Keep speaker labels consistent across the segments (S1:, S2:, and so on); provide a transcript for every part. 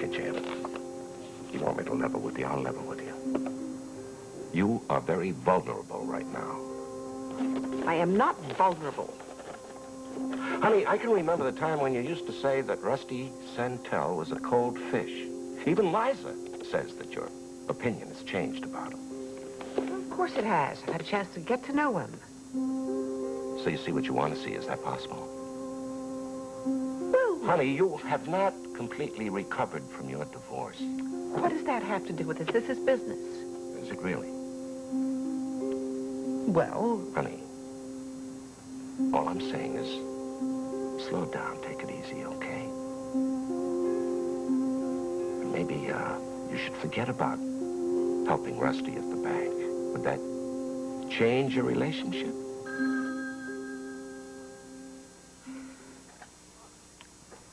S1: Okay, Jan. You want me to level with you? I'll level with you. You are very vulnerable right now.
S2: I am not vulnerable.
S1: Honey, I can remember the time when you used to say that Rusty Santel was a cold fish. Even Liza says that your opinion has changed about him.
S2: Well, of course it has. I've had a chance to get to know him.
S1: So you see what you want to see. Is that possible?
S2: Well,
S1: Honey, you have not completely recovered from your divorce.
S2: what does that have to do with this? This is business.
S1: Is it really?
S2: Well,
S1: Honey, all I'm saying is slow down, take it easy, okay? And maybe you should forget about helping Rusty at the bank. Would that change your relationship?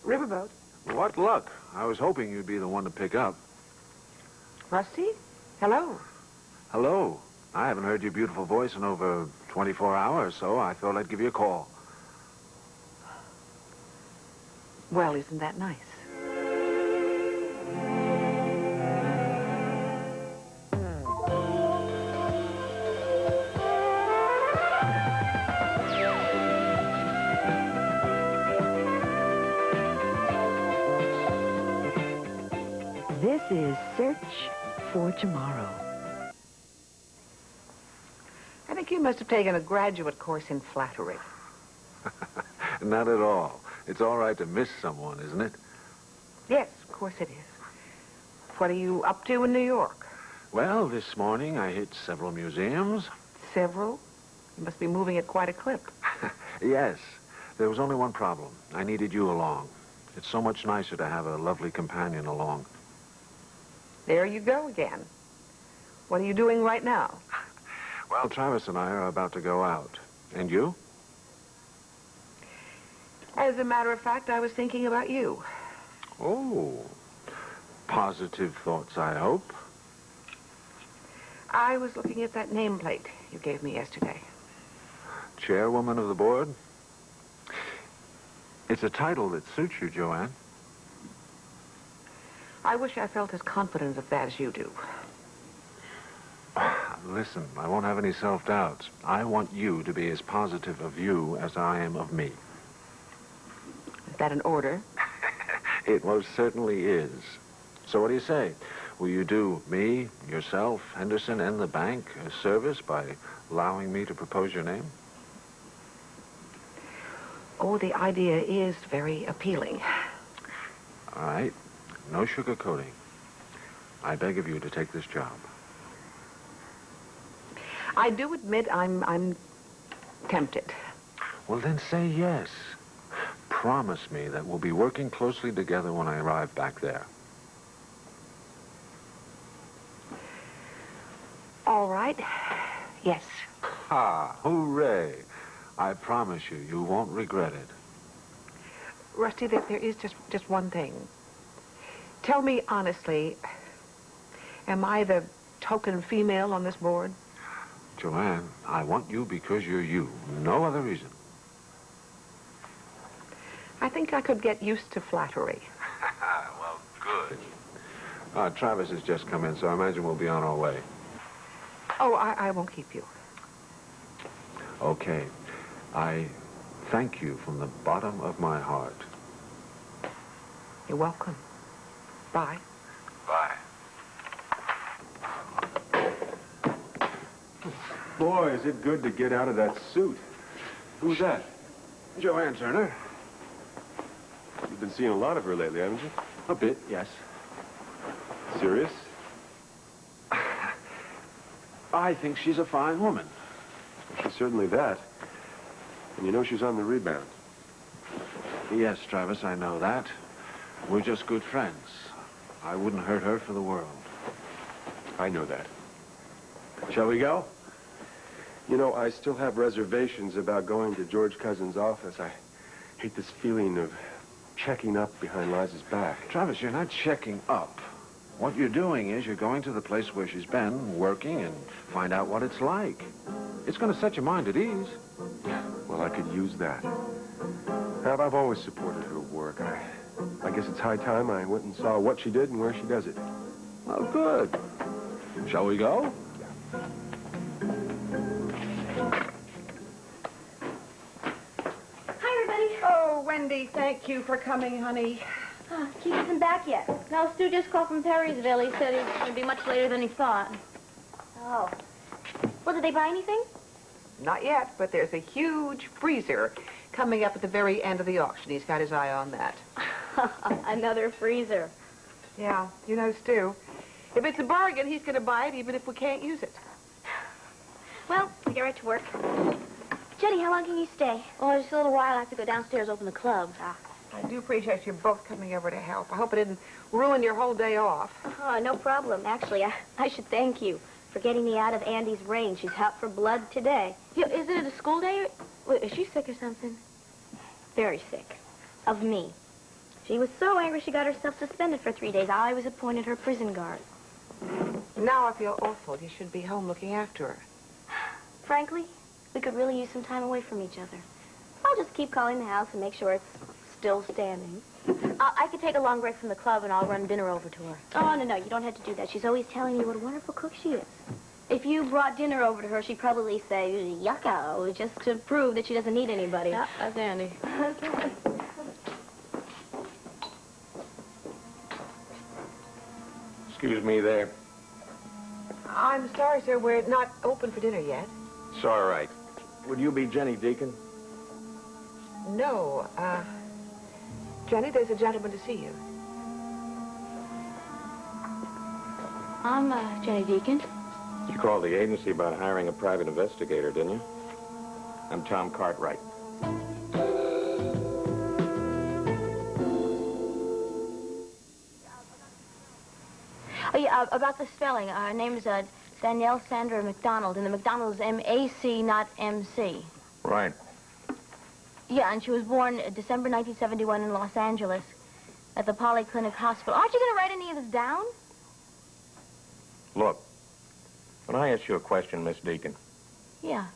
S2: riverboat.
S3: What luck. I was hoping you'd be the one to pick up.
S2: Rusty? Hello.
S3: Hello. I haven't heard your beautiful voice in over 24 hours, so I thought I'd give you a call.
S2: Well, isn't that nice? This is Search for Tomorrow. I think you must have taken a graduate course in flattery.
S3: Not at all. It's all right to miss someone, isn't it?
S2: Yes, of course it is. What are you up to in New York?
S3: Well, this morning I hit several museums.
S2: Several? You must be moving at quite a clip.
S3: Yes. There was only one problem. I needed you along. It's so much nicer to have a lovely companion along.
S2: There you go again. What are you doing right now?
S3: Well, Travis and I are about to go out. And you?
S2: As a matter of fact, I was thinking about you.
S3: Oh. Positive thoughts, I hope.
S2: I was looking at that nameplate you gave me yesterday.
S3: Chairwoman of the board? It's a title that suits you, Joanne.
S2: I wish I felt as confident of that as you do.
S3: Listen, I won't have any self-doubts. I want you to be as positive of you as I am of me.
S2: Is that an order?
S3: It most certainly is. So what do you say? Will you do me, yourself, Henderson, and the bank a service by allowing me to propose your name?
S2: Oh, the idea is very appealing.
S3: All right. No sugarcoating. I beg of you to take this job.
S2: I do admit I'm tempted.
S3: Well, then say yes. Promise me that we'll be working closely together when I arrive back there.
S2: All right. Yes.
S3: Ha! Hooray! I promise you, you won't regret it.
S2: Rusty, there is just one thing. Tell me honestly, am I the token female on this board?
S3: Joanne, I want you because you're you. No other reason.
S2: I think I could get used to flattery.
S3: Well, good. Travis has just come in, so I imagine we'll be on our way.
S2: Oh, I won't keep you.
S3: Okay. I thank you from the bottom of my heart.
S2: You're welcome. Bye.
S3: Bye.
S4: Boy, is it good to get out of that suit. Who's that?
S3: Joanne Turner.
S4: You've been seeing a lot of her lately, haven't you?
S3: A bit, yes.
S4: Serious?
S3: I think she's a fine woman.
S4: She's certainly that. And you know she's on the rebound.
S3: Yes, Travis, I know that. We're just good friends. I wouldn't hurt her for the world.
S4: I know that.
S3: Shall we go?
S4: You know, I still have reservations about going to George Cousin's office. I hate this feeling of checking up behind Liza's back.
S3: Travis, you're not checking up. What you're doing is you're going to the place where she's been, working, and find out what it's like. It's going to set your mind at ease.
S4: Well, I could use that. I've always supported her work. I guess it's high time I went and saw what she did and where she does it.
S3: Oh, good. Shall we go?
S5: Hi, everybody.
S2: Oh, Wendy, thank you for coming, honey.
S5: Oh, Keith isn't back yet. No, Stu just called from Perrysville. He said he's going to be much later than he thought. Oh. Well, did they buy anything?
S2: Not yet, but there's a huge freezer coming up at the very end of the auction. He's got his eye on that.
S5: Another freezer.
S2: Yeah, you know, Stu. If it's a bargain, he's going to buy it even if we can't use it.
S5: Well, we get right to work. Jenny, how long can you stay? Oh, just a little while. I have to go downstairs, open the club.
S2: I do appreciate you both coming over to help. I hope it didn't ruin your whole day off.
S5: Oh, no problem. Actually, I should thank you for getting me out of Andy's range. She's out for blood today. Isn't it a school day? Wait, is she sick or something? Very sick. Of me. She was so angry she got herself suspended for 3 days. I was appointed her prison guard.
S2: Now I feel awful. You should be home looking after her.
S5: Frankly, we could really use some time away from each other. I'll just keep calling the house and make sure it's still standing. I could take a long break from the club and I'll run dinner over to her. Oh, no, you don't have to do that. She's always telling me what a wonderful cook she is. If you brought dinner over to her, she'd probably say, yucko, just to prove that she doesn't need anybody. Yeah, that's Andy. Okay.
S1: Excuse me there.
S2: I'm sorry, sir. We're not open for dinner yet.
S1: It's all right. Would you be Jenny Deacon?
S2: No, Jenny, there's a gentleman to see you.
S5: I'm Jenny Deacon.
S1: You called the agency about hiring a private investigator, didn't you? I'm Tom Cartwright.
S5: Oh, yeah, about the spelling. Her name is Danielle Sandra McDonald, and the McDonald is M-A-C, not M-C.
S1: Right.
S5: Yeah, and she was born December 1971 in Los Angeles at the Polyclinic Hospital. Aren't you going to write any of this down?
S1: Look, when I ask you a question, Miss Deacon,
S5: Yeah.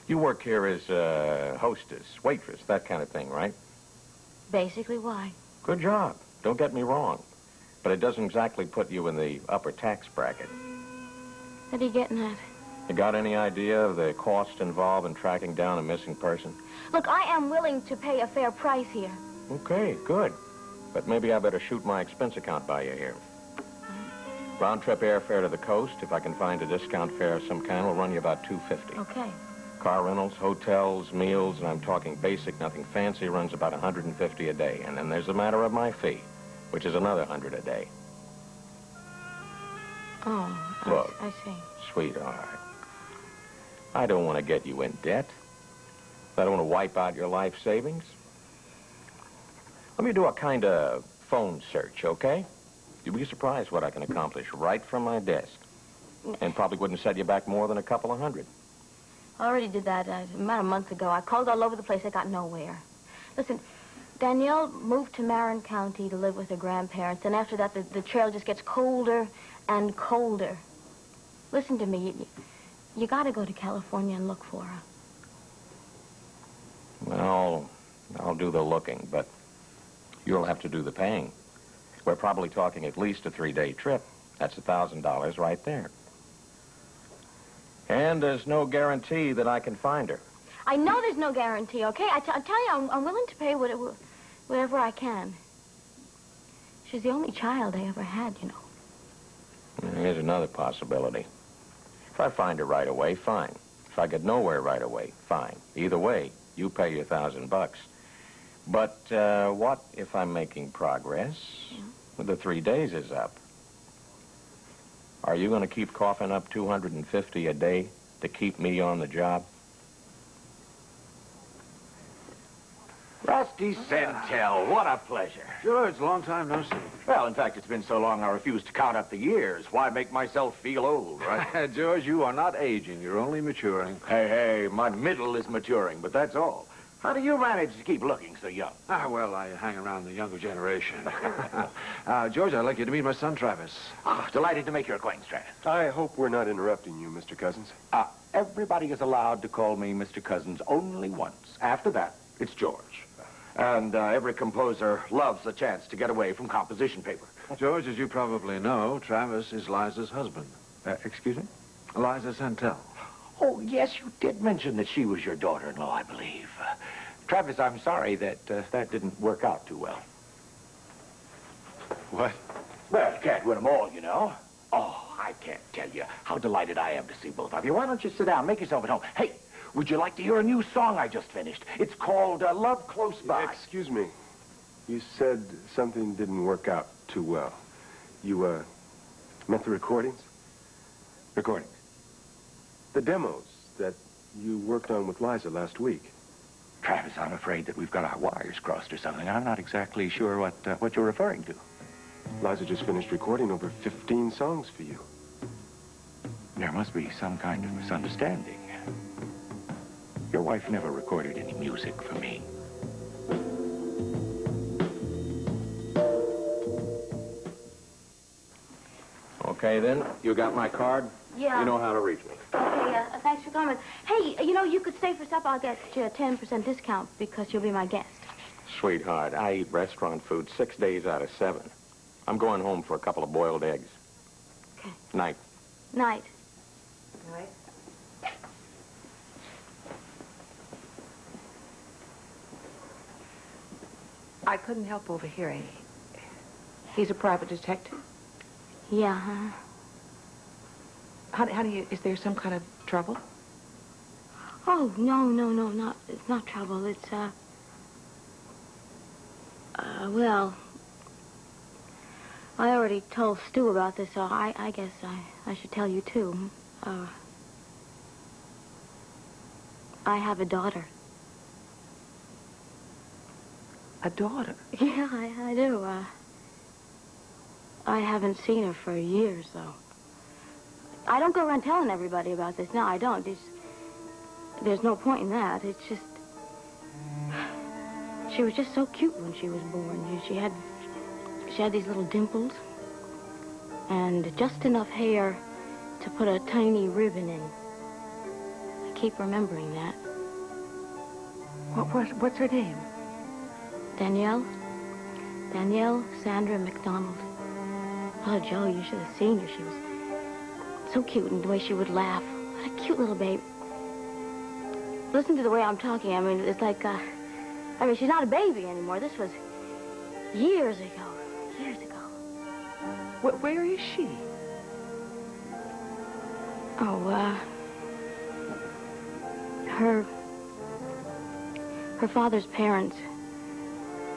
S1: you work here as a hostess, waitress, that kind of thing, right?
S5: Basically, why?
S1: Good job. Don't get me wrong. But it doesn't exactly put you in the upper tax bracket.
S5: What are you getting at?
S1: You got any idea of the cost involved in tracking down a missing person?
S5: Look, I am willing to pay a fair price here.
S1: Okay, good. But maybe I better shoot my expense account by you here. Round-trip airfare to the coast, if I can find a discount fare of some kind, will run you about $250.
S5: Okay.
S1: Car rentals, hotels, meals, and I'm talking basic, nothing fancy, runs about $150 a day. And then there's the matter of my fee, which is another $100 a day.
S5: Oh,
S1: Look.
S5: I see.
S1: Sweetheart, I don't want to get you in debt. I don't want to wipe out your life savings. Let me do a kind of phone search, okay? You'd be surprised what I can accomplish right from my desk. And probably wouldn't set you back more than a couple of hundred.
S5: I already did that about a month ago. I called all over the place. I got nowhere. Listen, Danielle moved to Marin County to live with her grandparents, and after that, the trail just gets colder and colder. Listen to me. You got to go to California and look for her.
S1: Well, I'll do the looking, but you'll have to do the paying. We're probably talking at least a 3-day trip. That's $1,000 right there. And there's no guarantee that I can find her.
S5: I know there's no guarantee, okay? I tell you, I'm willing to pay whatever I can. She's the only child I ever had, you know.
S1: Here's another possibility. If I find her right away, fine. If I get nowhere right away, fine. Either way, you pay your $1,000. But what if I'm making progress?
S5: Yeah.
S1: The 3 days is up. Are you going to keep coughing up $250 a day to keep me on the job?
S6: Rusty Centel, what a pleasure.
S3: Sure, it's a long time no see.
S6: Well, in fact, it's been so long I refuse to count up the years. Why make myself feel old, right?
S3: George, you are not aging. You're only maturing.
S6: Hey, my middle is maturing, but that's all. How do you manage to keep looking so young?
S3: Well, I hang around the younger generation. George, I'd like you to meet my son, Travis.
S6: Delighted to make your acquaintance, Travis.
S4: I hope we're not interrupting you, Mr. Cousins.
S6: Everybody is allowed to call me Mr. Cousins only once. After that, it's George. And every composer loves the chance to get away from composition paper.
S3: George, as you probably know, Travis is Liza's husband.
S6: Excuse me?
S3: Liza Santel.
S6: Oh, yes, you did mention that she was your daughter-in-law, I believe. Travis, I'm sorry that that didn't work out too well.
S4: What?
S6: Well, you can't win them all, you know. Oh, I can't tell you how delighted I am to see both of you. Why don't you sit down, make yourself at home? Hey, would you like to hear a new song I just finished? It's called Love Close By.
S4: Excuse me. You said something didn't work out too well. You, meant the recordings?
S6: Recordings.
S4: The demos that you worked on with Liza last week.
S6: Travis, I'm afraid that we've got our wires crossed or something. I'm not exactly sure what you're referring to.
S4: Liza just finished recording over 15 songs for you.
S6: There must be some kind of misunderstanding. Your wife never recorded any music for me.
S1: Okay, then. You got my card?
S5: Yeah.
S1: You know how to reach me.
S5: Okay, thanks for coming. Hey, you know, you could stay for supper. I'll get you a 10% discount because you'll be my guest.
S1: Sweetheart, I eat restaurant food 6 days out of 7. I'm going home for a couple of boiled eggs.
S5: Okay.
S1: Night.
S5: Night.
S2: Night. I couldn't help overhearing. He's a private detective?
S5: Yeah, huh?
S2: Honey, is there some kind of trouble?
S5: Oh, no, it's not trouble. It's, well, I already told Stu about this, so I guess I should tell you, too. I have a daughter.
S2: A daughter?
S5: Yeah, I do. I haven't seen her for years, though. I don't go around telling everybody about this. No, I don't. There's no point in that. It's just... She was just so cute when she was born. She had these little dimples and just enough hair to put a tiny ribbon in. I keep remembering that.
S2: What's her name?
S5: Danielle Sandra McDonald. Oh, Joe, you should have seen her. She was so cute, and the way she would laugh. What a cute little babe. Listen to the way I'm talking. I mean, it's like, she's not a baby anymore. This was years ago. Years ago.
S2: Where is she?
S5: Oh, her father's parents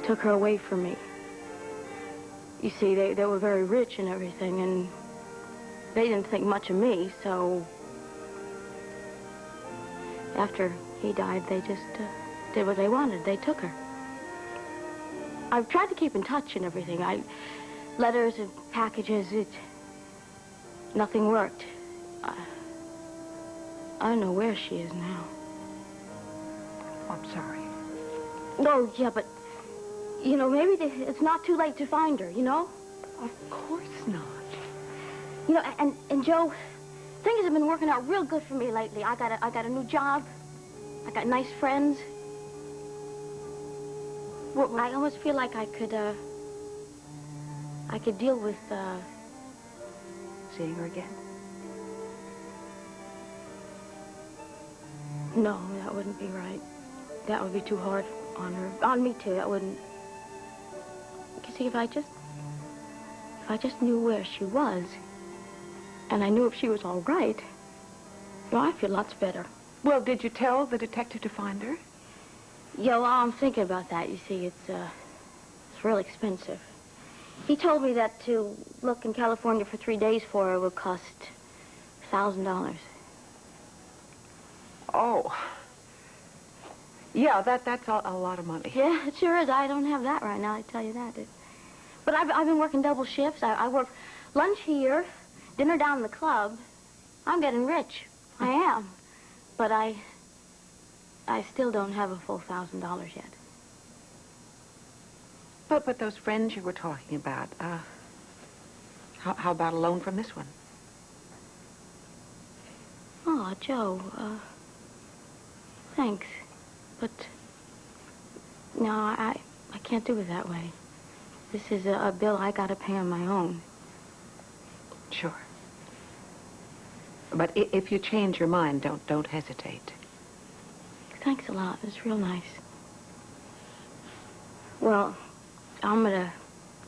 S5: took her away from me. You see, they were very rich and everything, and they didn't think much of me, so after he died, they just did what they wanted. They took her. I've tried to keep in touch and everything. Letters and packages, nothing worked. I don't know where she is now.
S2: I'm sorry.
S5: Oh, yeah, but, you know, maybe it's not too late to find her, you know?
S2: Of course not.
S5: You know, and Joe, things have been working out real good for me lately. I got a new job. I got nice friends. I almost feel like I could deal with,
S2: Seeing her again?
S5: No, that wouldn't be right. That would be too hard on her. On me, too. That wouldn't... You see, if I just knew where she was, and I knew if she was all right, you know, I'd feel lots better.
S2: Well, did you tell the detective to find her?
S5: Yeah, well, I'm thinking about that. You see, it's real expensive. He told me that to look in California for 3 days for her would cost $1,000.
S2: Oh. Yeah, that's a lot of money.
S5: Yeah, it sure is. I don't have that right now, I tell you that. But I've been working double shifts. I work lunch here, dinner down in the club. I'm getting rich. I am. But I still don't have a full $1,000 yet.
S2: But those friends you were talking about, how about a loan from this one?
S5: Oh, Joe, thanks. But No, I can't do it that way. This is a bill I gotta pay on my own.
S2: Sure. But if you change your mind, don't hesitate.
S5: Thanks a lot. It's real nice. Well, I'm gonna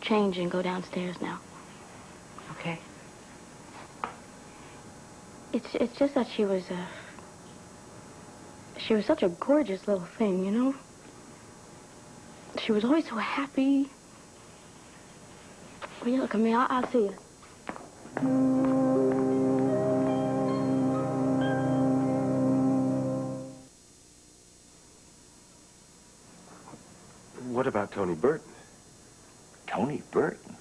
S5: change and go downstairs now.
S2: Okay.
S5: It's just that she was such a gorgeous little thing, you know? She was always so happy. Well, you look at me. I'll see you.
S4: What about Tony Burton?
S6: Tony Burton?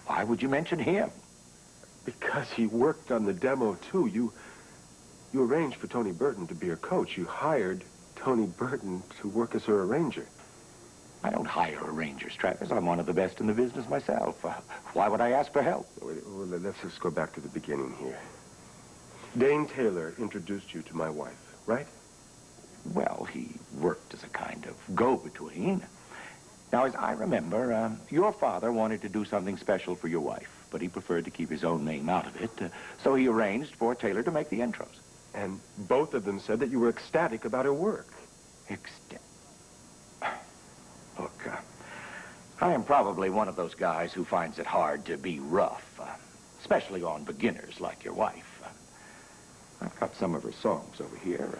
S6: Why would you mention him?
S4: Because he worked on the demo, too. You arranged for Tony Burton to be your coach. You hired Tony Burton to work as her arranger.
S6: I don't hire arrangers, Travis. I'm one of the best in the business myself. Why would I ask for help?
S4: Well, let's just go back to the beginning here. Dane Taylor introduced you to my wife, right?
S6: Well, he worked as a kind of go-between. Now, as I remember, your father wanted to do something special for your wife, but he preferred to keep his own name out of it, so he arranged for Taylor to make the intros.
S4: And both of them said that you were ecstatic about her work.
S6: Look, I am probably one of those guys who finds it hard to be rough, especially on beginners like your wife. I've got some of her songs over here.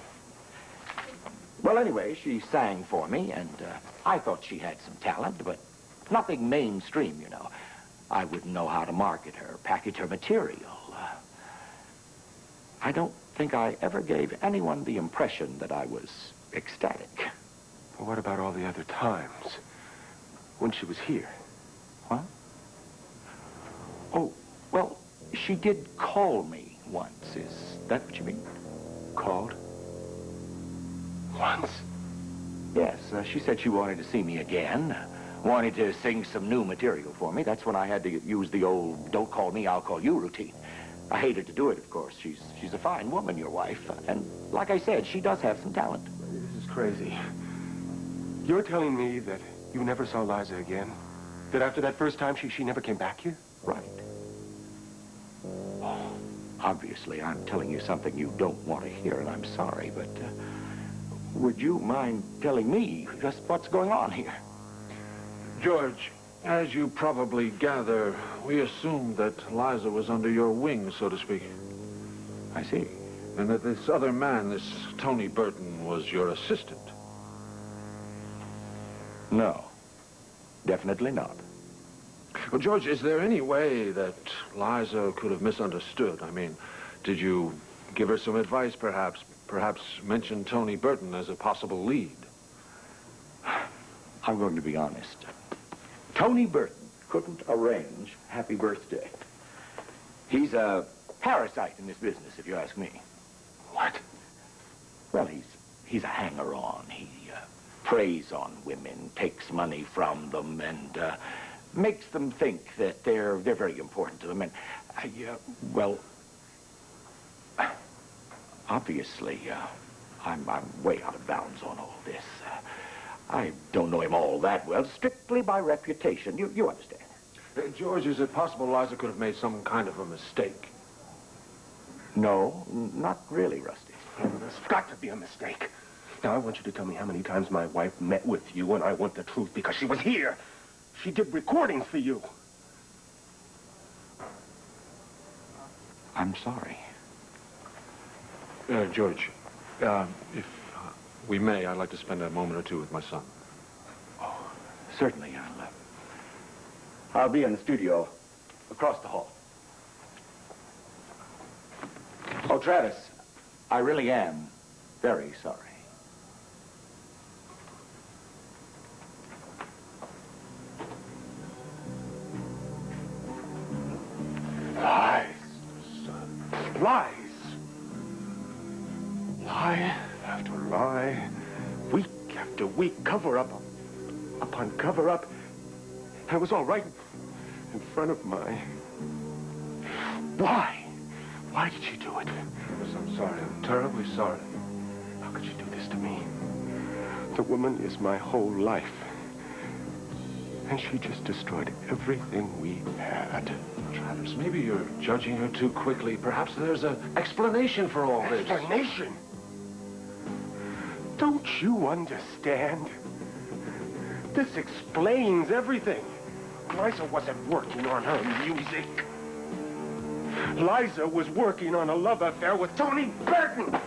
S6: Well, anyway, she sang for me, and I thought she had some talent, but nothing mainstream, you know. I wouldn't know how to market her, package her material. I don't think I ever gave anyone the impression that I was ecstatic.
S4: Well, what about all the other times when she was here?
S6: What? Oh, well, she did call me once. Is that what you mean?
S4: Called? Once?
S6: Yes, she said she wanted to see me again. Wanted to sing some new material for me. That's when I had to use the old don't call me, I'll call you routine. I hated to do it, of course. She's a fine woman, your wife. And like I said, she does have some talent.
S4: This is crazy. You're telling me that you never saw Liza again? That after that first time, she never came back here?
S6: Right. Oh, obviously, I'm telling you something you don't want to hear, and I'm sorry, but would you mind telling me just what's going on here?
S3: George, as you probably gather, we assumed that Liza was under your wing, so to speak.
S6: I see.
S3: And that this other man, this Tony Burton, was your assistant.
S6: No. Definitely not.
S3: Well, George, is there any way that Liza could have misunderstood? I mean, did you give her some advice, perhaps? Perhaps mention Tony Burton as a possible lead?
S6: I'm going to be honest. Tony Burton couldn't arrange Happy Birthday. He's a parasite in this business, if you ask me.
S4: What?
S6: Well, he's a hanger-on. He preys on women, takes money from them, and makes them think that they're very important to them. And, well, obviously, I'm way out of bounds on all this. I don't know him all that well, strictly by reputation. You understand.
S3: George, is it possible Liza could have made some kind of a mistake?
S6: No, not really, Rusty.
S4: Oh, there's got to be a mistake. Now, I want you to tell me how many times my wife met with you, and I want the truth because she was here. She did recordings for you.
S6: I'm sorry.
S3: George, if we may, I'd like to spend a moment or two with my son.
S6: Oh, certainly. I'll be in the studio across the hall. Oh, Travis, I really am very sorry.
S4: Lies, son. Lies. Lie after lie. Week after week, cover up upon cover up. And it was all right in front of my... Why? Why did she do it?
S3: I'm sorry. I'm terribly sorry.
S4: How could she do this to me? The woman is my whole life. And she just destroyed everything we had.
S3: Travis, maybe you're judging her too quickly. Perhaps there's an explanation for all this.
S4: Explanation? Don't you understand? This explains everything. Liza wasn't working on her music. Liza was working on a love affair with Tony Burton.